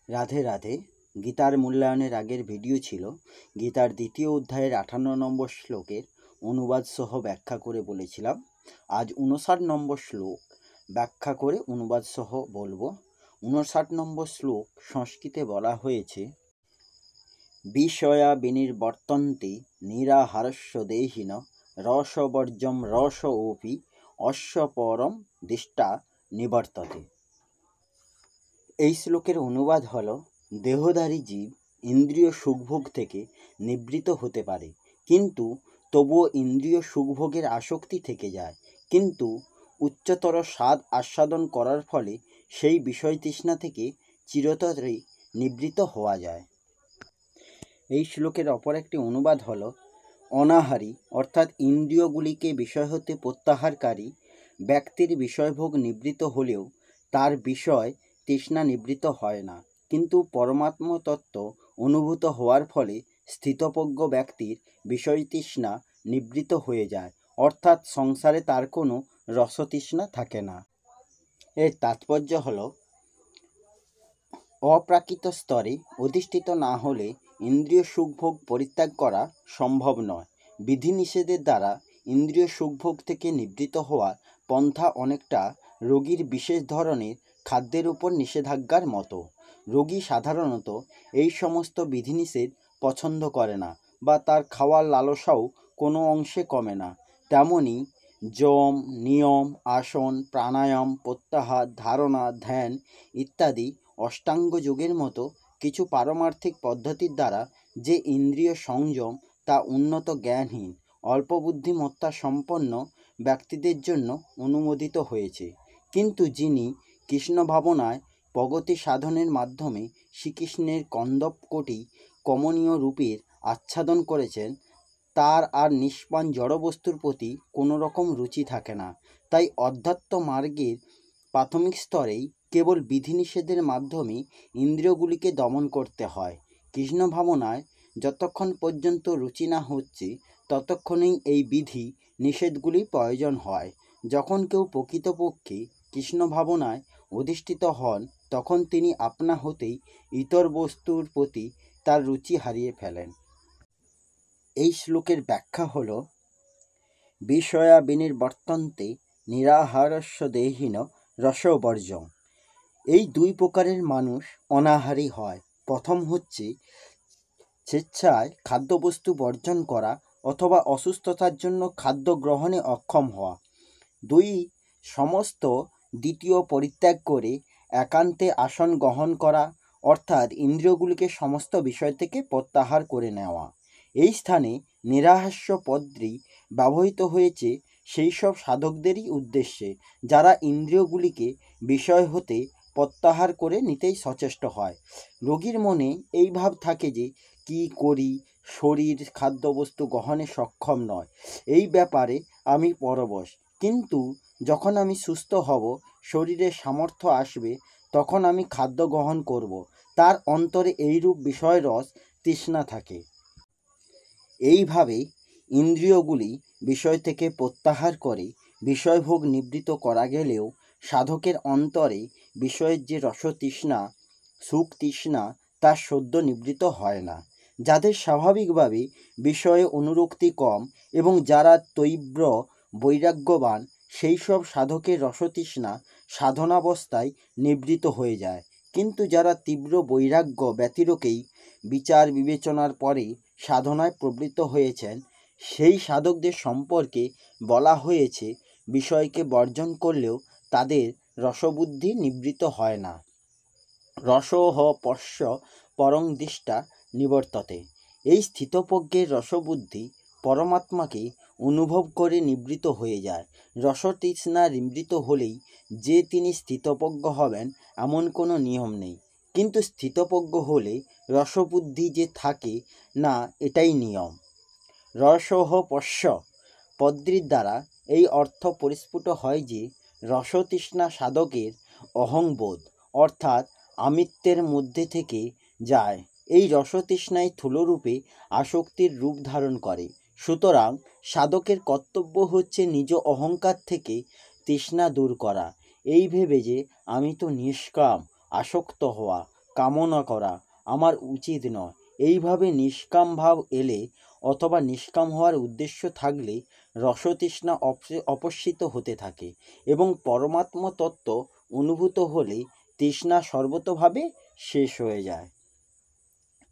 রাধে রাধে। গীতার মূল্যায়নের আগের ভিডিও ছিল গীতার ২য় অধ্যায়ের ৫৮ নম্বর শ্লোকের অনুবাদ সহ ব্যাখ্যা করে বলেছিলাম। আজ ৫৯ নম্বর শ্লোক ব্যাখ্যা করে অনুবাদ সহ বলবো। ৫৯ নম্বর শ্লোক সংস্কৃতে বলা হয়েছে, বিষয়া বিনির্বর্তন্তে নিরাহারস্য দেহিন রসবর্জম রস ওপি অশ্ব পরম দিষ্টা নিবর্ততে। এই শ্লোকের অনুবাদ হল, দেহধারী জীব ইন্দ্রিয় সুখভোগ থেকে নিবৃত হতে পারে, কিন্তু তবুও ইন্দ্রিয় সুখভোগের আসক্তি থেকে যায়। কিন্তু উচ্চতর স্বাদ আস্বাদন করার ফলে সেই বিষয় তৃষ্ণা থেকে চিরতরে নিবৃত হওয়া যায়। এই শ্লোকের অপর একটি অনুবাদ হল, অনাহারী অর্থাৎ ইন্দ্রিয়গুলিকে বিষয় হতে প্রত্যাহারকারী ব্যক্তির বিষয়ভোগ নিবৃত হলেও তার বিষয় তৃষ্ণা নিবৃত হয় না, কিন্তু পরমাত্ম তত্ত্ব অনুভূত হওয়ার ফলে স্থিতপ্রজ্ঞ ব্যক্তির বিষয় তৃষ্ণা নিবৃত হয়ে যায়, অর্থাৎ সংসারে তার কোনো রসতৃষ্ণা থাকে না। এর তাৎপর্য হল, অপ্রাকৃত স্তরে অধিষ্ঠিত না হলে ইন্দ্রিয় সুখভোগ পরিত্যাগ করা সম্ভব নয়। বিধিনিষেধের দ্বারা ইন্দ্রিয় সুখভোগ থেকে নিবৃত হওয়ার পন্থা অনেকটা রোগীর বিশেষ ধরনের খাদ্যের উপর নিষেধাজ্ঞার মতো। রোগী সাধারণত এই সমস্ত বিধিনিষেধ পছন্দ করে না বা তার খাওয়ার লালসাও কোনো অংশে কমে না। তেমনি যম, নিয়ম, আসন, প্রাণায়াম, প্রত্যাহার, ধারণা, ধ্যান ইত্যাদি অষ্টাঙ্গ যোগের মতো কিছু পারমার্থিক পদ্ধতির দ্বারা যে ইন্দ্রিয় সংযম তা উন্নত জ্ঞানহীন অল্প বুদ্ধিমত্তা সম্পন্ন ব্যক্তিদের জন্য অনুমোদিত হয়েছে। কিন্তু যিনি কৃষ্ণ ভাবনায় প্রগতি সাধনের মাধ্যমে শ্রীকৃষ্ণের কন্দর্পকোটি কমনীয় রূপের আচ্ছাদন করেছেন, তার আর নিষ্প্রাণ জড়বস্তুর প্রতি কোনো রকম রুচি থাকে না। তাই অধ্যাত্ম মার্গের প্রাথমিক স্তরেই কেবল বিধিনিষেধের মাধ্যমে ইন্দ্রিয়গুলিকে দমন করতে হয়। কৃষ্ণ ভাবনায় যতক্ষণ পর্যন্ত রুচি না হচ্ছে ততক্ষণেই এই বিধি নিষেধগুলি প্রয়োজন হয়। যখন কেউ প্রকৃতপক্ষে কৃষ্ণ ভাবনায় অধিষ্ঠিত হন, তখন তিনি আপনা হতেই ইতর বস্তুর প্রতি তার রুচি হারিয়ে ফেলেন। এই শ্লোকের ব্যাখ্যা হল, বিষয়া বিনির্বর্তন্তে নিরাহারস্য দেহিন রসবর্জম। এই দুই প্রকারের মানুষ অনাহারী হয়। প্রথম হচ্ছে স্বেচ্ছায় খাদ্যবস্তু বর্জন করা অথবা অসুস্থতার জন্য খাদ্য গ্রহণে অক্ষম হওয়া। দ্বিতীয় পরিত্যাগ করে একান্তে আসন গ্রহণ করা, অর্থাৎ ইন্দ্রিয়গুলিকে সমস্ত বিষয় থেকে প্রত্যাহার করে নেওয়া। এই স্থানে নিরাহাস্য পদটি ব্যবহৃত হয়েছে সেই সব সাধকদেরই উদ্দেশ্যে যারা ইন্দ্রিয়গুলিকে বিষয় হতে প্রত্যাহার করে নিতেই সচেষ্ট হয়। রোগীর মনে এই ভাব থাকে যে কি করি, শরীর খাদ্যবস্তু গ্রহণে সক্ষম নয়, এই ব্যাপারে আমি পরবশ, কিন্তু যখন আমি সুস্থ হব, শরীরে সামর্থ্য আসবে, তখন আমি খাদ্য গ্রহণ করব। তার অন্তরে এইরূপ বিষয়রস তৃষ্ণা থাকে। এইভাবে ইন্দ্রিয়গুলি বিষয় থেকে প্রত্যাহার করে বিষয়ভোগ নিবৃত করা গেলেও সাধকের অন্তরে বিষয়ের যে রসতৃষ্ণা, সুখ তৃষ্ণা, তা সদ্য নিবৃত হয় না। যাদের স্বাভাবিকভাবে বিষয়ে অনুরক্তি কম এবং যারা তীব্র বৈরাগ্যবান, সেই সব সাধকের রসতৃষ্ণা সাধনাবস্থায় নিবৃত হয়ে যায়। কিন্তু যারা তীব্র বৈরাগ্য ব্যতিরেকেই বিচার বিবেচনার পরে সাধনায় প্রবৃত্ত হয়েছেন, সেই সাধকদের সম্পর্কে বলা হয়েছে বিষয়কে বর্জন করলেও তাদের রসবুদ্ধি নিবৃত হয় না। রসহ পশ্য পরং দিষ্টা নিবর্ততে। এই স্থিতপ্রজ্ঞের রসবুদ্ধি পরমাত্মাকে অনুভব করে নিবৃত হয়ে যায়। রসতৃষ্ণা নিবৃত হলেই যে তিনি স্থিতপ্রজ্ঞ হবেন এমন কোনো নিয়ম নেই, কিন্তু স্থিতপ্রজ্ঞ হলে রসবুদ্ধি যে থাকে না, এটাই নিয়ম। রসহ পশ্য পদ্রির দ্বারা এই অর্থ পরিস্ফুট হয় যে রসতৃষ্ণা সাধকের অহংবোধ অর্থাৎ আমিত্বের মধ্যে থেকে যায়। এই রসতৃষ্ণাই স্থূলরূপে আসক্তির রূপ ধারণ করে। সুতরাং সাধকের কর্তব্য হচ্ছে নিজ অহংকার থেকে তৃষ্ণা দূর করা, এই ভেবে যে আমি তো নিষ্কাম, আসক্ত হওয়া, কামনা করা আমার উচিত নয়। এইভাবে নিষ্কাম ভাব এলে অথবা নিষ্কাম হওয়ার উদ্দেশ্য থাকলে রসতৃষ্ণা অপসৃত হতে থাকে এবং পরমাত্ম তত্ত্ব অনুভূত হলে তৃষ্ণা সর্বতোভাবে শেষ হয়ে যায়।